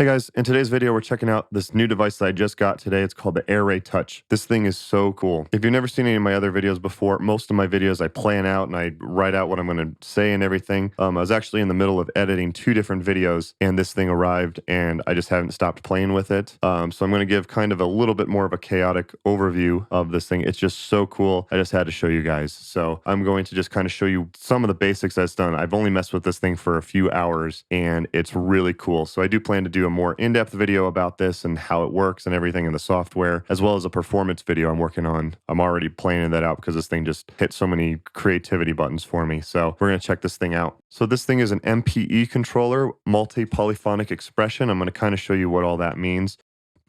Hey guys, in today's video, we're checking out this new device that I just got today. It's called the Erae Touch. This thing is so cool. If you've never seen any of my other videos before, most of my videos I plan out and I write out what I'm going to say and everything. I was actually in the middle of editing 2 different videos and this thing arrived and I just haven't stopped playing with it. So I'm going to give kind of a little bit more of a chaotic overview of this thing. It's just so cool. I just had to show you guys. So I'm going to just kind of show you some of the basics that's done. I've only messed with this thing for a few hours and it's really cool. So I do plan to do a more in-depth video about this and how it works and everything in the software, as well as a performance video I'm working on. I'm already planning that out because this thing just hit so many creativity buttons for me. So we're going to check this thing out. So this thing is an MPE controller, multi-polyphonic expression. I'm going to kind of show you what all that means.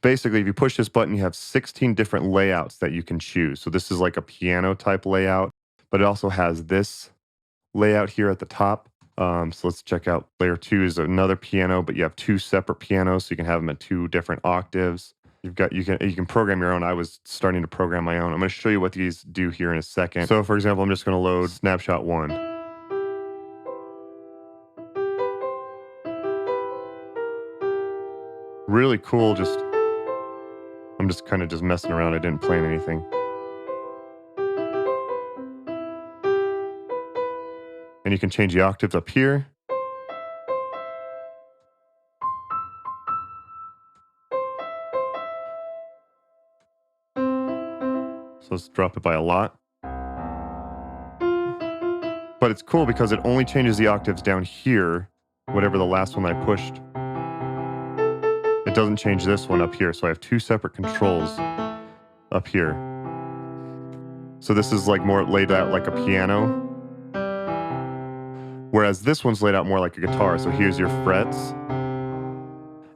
Basically, if you push this button, you have 16 different layouts that you can choose. So this is like a piano type layout, but it also has this layout here at the top. So let's check out layer 2 is another piano, but you have 2 separate pianos, so you can have them at 2 different octaves. You can program your own. I was starting to program my own. I'm going to show you what these do here in a second. So for example, I'm just going to load snapshot 1. Really cool. I'm just kind of just messing around. I didn't plan anything. And you can change the octaves up here. So let's drop it by a lot. But it's cool because it only changes the octaves down here, whatever the last one I pushed. It doesn't change this one up here, so I have 2 separate controls up here. So this is like more laid out like a piano. Whereas this one's laid out more like a guitar. So here's your frets.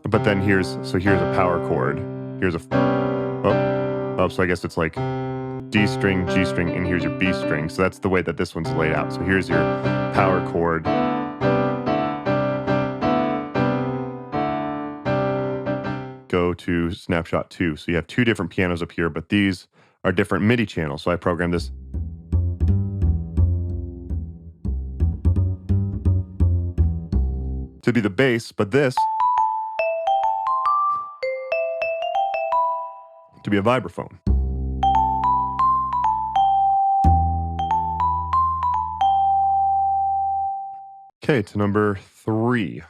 But then here's a power chord. Here's a, so I guess it's like D string, G string, and here's your B string. So that's the way that this one's laid out. So here's your power chord. Go to snapshot 2. So you have 2 different pianos up here, but these are different MIDI channels. So I programmed this. To be the bass, but this to be a vibraphone. Okay, to number 3.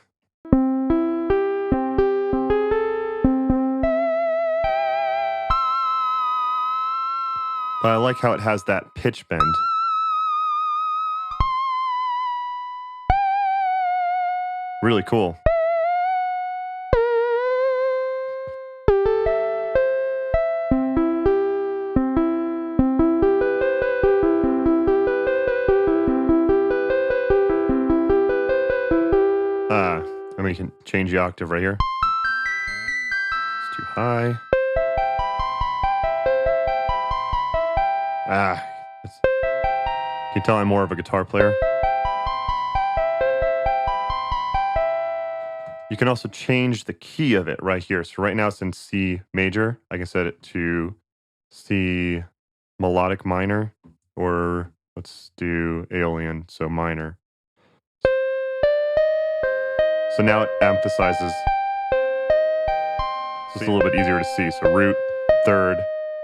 But I like how it has that pitch bend. Really cool. And then you can change the octave right here. It's too high. You can tell I'm more of a guitar player. You can also change the key of it right here. So right now it's in C major. I can set it to C melodic minor, or let's do Aeolian, so minor. So now it emphasizes. So it's a little bit easier to see. So root, third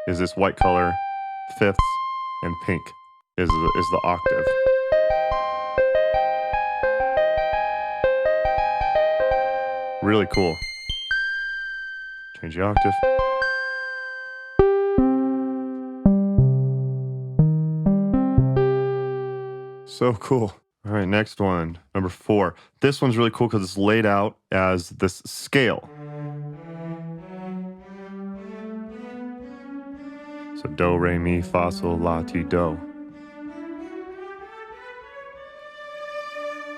is this white color, fifths, and pink is the octave. Really cool. Change the octave. So cool. All right, next one, number 4. This one's really cool because it's laid out as this scale. So do, re, mi, fa, sol, la, ti, do.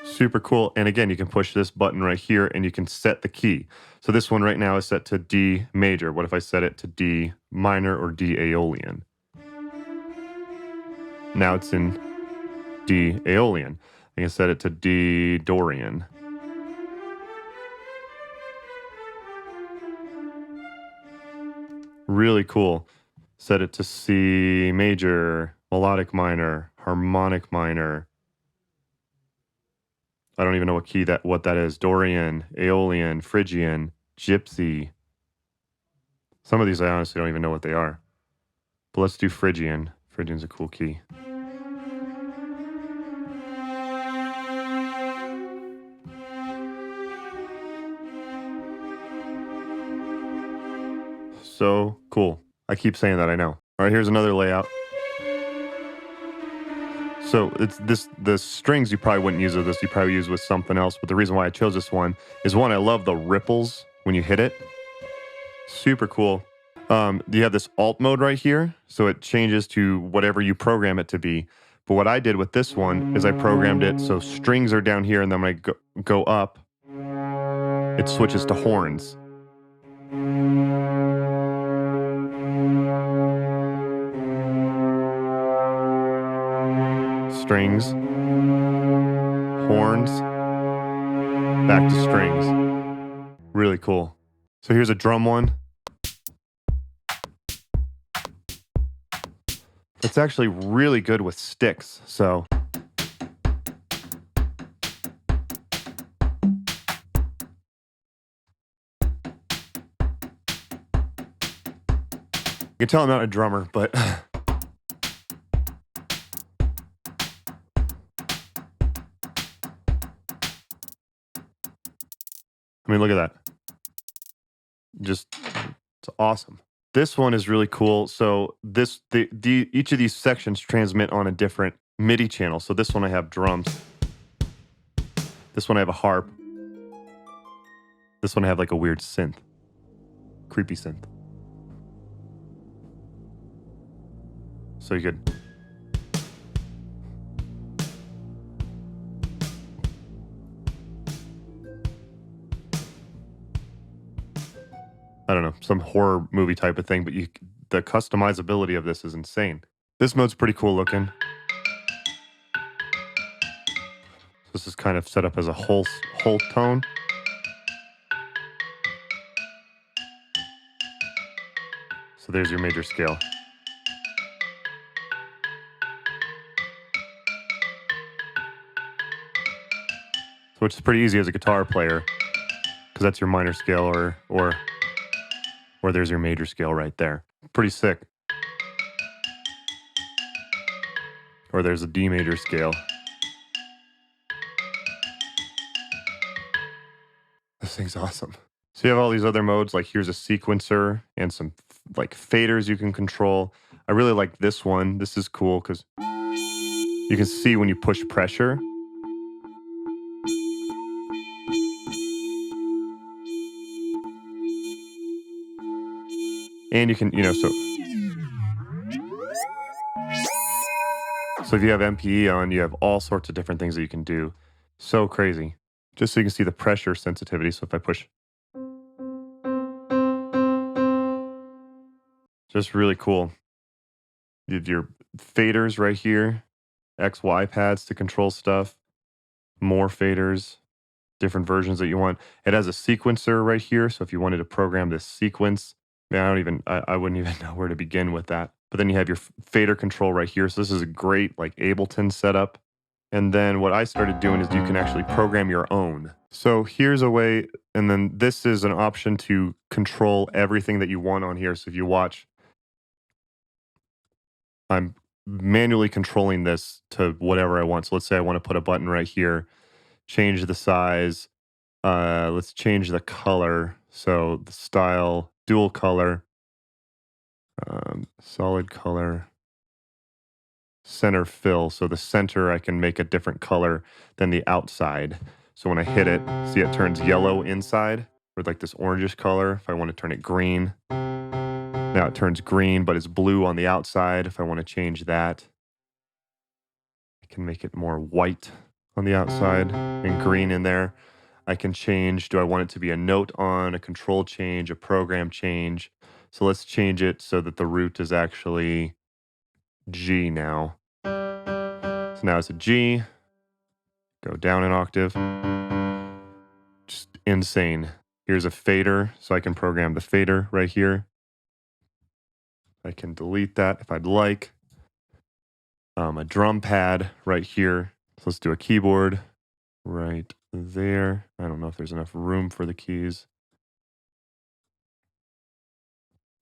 Super cool. And again, you can push this button right here and you can set the key. So this one right now is set to D major. What if I set it to D minor or D Aeolian? Now it's in D Aeolian. I can set it to D Dorian. Really cool. Set it to C major, melodic minor, harmonic minor. I don't even know what that is. Dorian, Aeolian, Phrygian. Gypsy. Some of these I honestly don't even know what they are. But let's do Phrygian. Phrygian's a cool key. So cool. I keep saying that, I know. All right, here's another layout. So it's the strings you probably wouldn't use with this, you probably use with something else. But the reason why I chose this one is one, I love the ripples when you hit it. Super cool. You have this alt mode right here, so it changes to whatever you program it to be. But what I did with this one is I programmed it so strings are down here, and then when I go up, it switches to horns. Strings, horns, back to strings. Really cool. So here's a drum one. It's actually really good with sticks, so. You can tell I'm not a drummer, but. I mean, look at that. Just, it's awesome. This one is really cool. So each of these sections transmit on a different MIDI channel. So this one I have drums. This one I have a harp. This one I have like a weird synth. Creepy synth. So you could. I don't know, some horror movie type of thing, but the customizability of this is insane. This mode's pretty cool looking. This is kind of set up as a whole tone. So there's your major scale. Which is pretty easy as a guitar player, because that's your minor scale, or there's your major scale right there. Pretty sick. Or there's a D major scale. This thing's awesome. So you have all these other modes, like here's a sequencer and some like faders you can control. I really like this one. This is cool because you can see when you push pressure. And you can, so if you have MPE on, you have all sorts of different things that you can do. So crazy. Just so you can see the pressure sensitivity. So if I push, just really cool. You have your faders right here, XY pads to control stuff, more faders, different versions that you want. It has a sequencer right here. So if you wanted to program this sequence, man, I wouldn't even know where to begin with that. But then you have your fader control right here. So this is a great like Ableton setup. And then what I started doing is you can actually program your own. So here's a way, and then this is an option to control everything that you want on here. So if you watch, I'm manually controlling this to whatever I want. So let's say I want to put a button right here, change the size. Let's change the color. So the style, dual color, solid color, center fill. So the center, I can make a different color than the outside. So when I hit it, see it turns yellow inside with like this orangish color. If I want to turn it green, now it turns green, but it's blue on the outside. If I want to change that, I can make it more white on the outside and green in there. I can change, do I want it to be a note on, a control change, a program change? So let's change it so that the root is actually G now. So now it's a G. Go down an octave. Just insane. Here's a fader, so I can program the fader right here. I can delete that if I'd like. A drum pad right here. So let's do a keyboard right there. I don't know if there's enough room for the keys.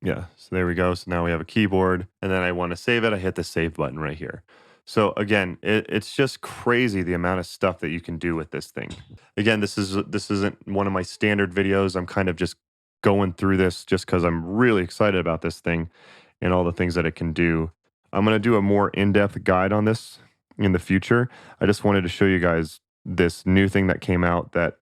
Yeah, so there we go. So now we have a keyboard, and then I want to save it. I hit the save button right here. So again, it's just crazy the amount of stuff that you can do with this thing. Again, this isn't one of my standard videos. I'm kind of just going through this just because I'm really excited about this thing and all the things that it can do. I'm going to do a more in-depth guide on this in the future. I just wanted to show you guys this new thing that came out that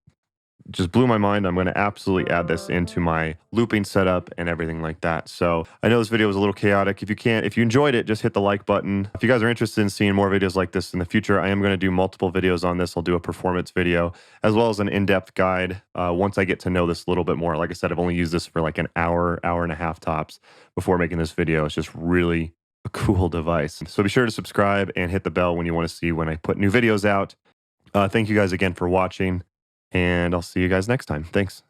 just blew my mind. I'm going to absolutely add this into my looping setup and everything like that. So I know this video was a little chaotic. If you enjoyed it, just hit the like button. If you guys are interested in seeing more videos like this in the future, I am going to do multiple videos on this. I'll do a performance video as well as an in-depth guide once I get to know this a little bit more. Like I said, I've only used this for like an hour, hour and a half tops before making this video. It's just really a cool device. So be sure to subscribe and hit the bell when you want to see when I put new videos out. Thank you guys again for watching, and I'll see you guys next time. Thanks.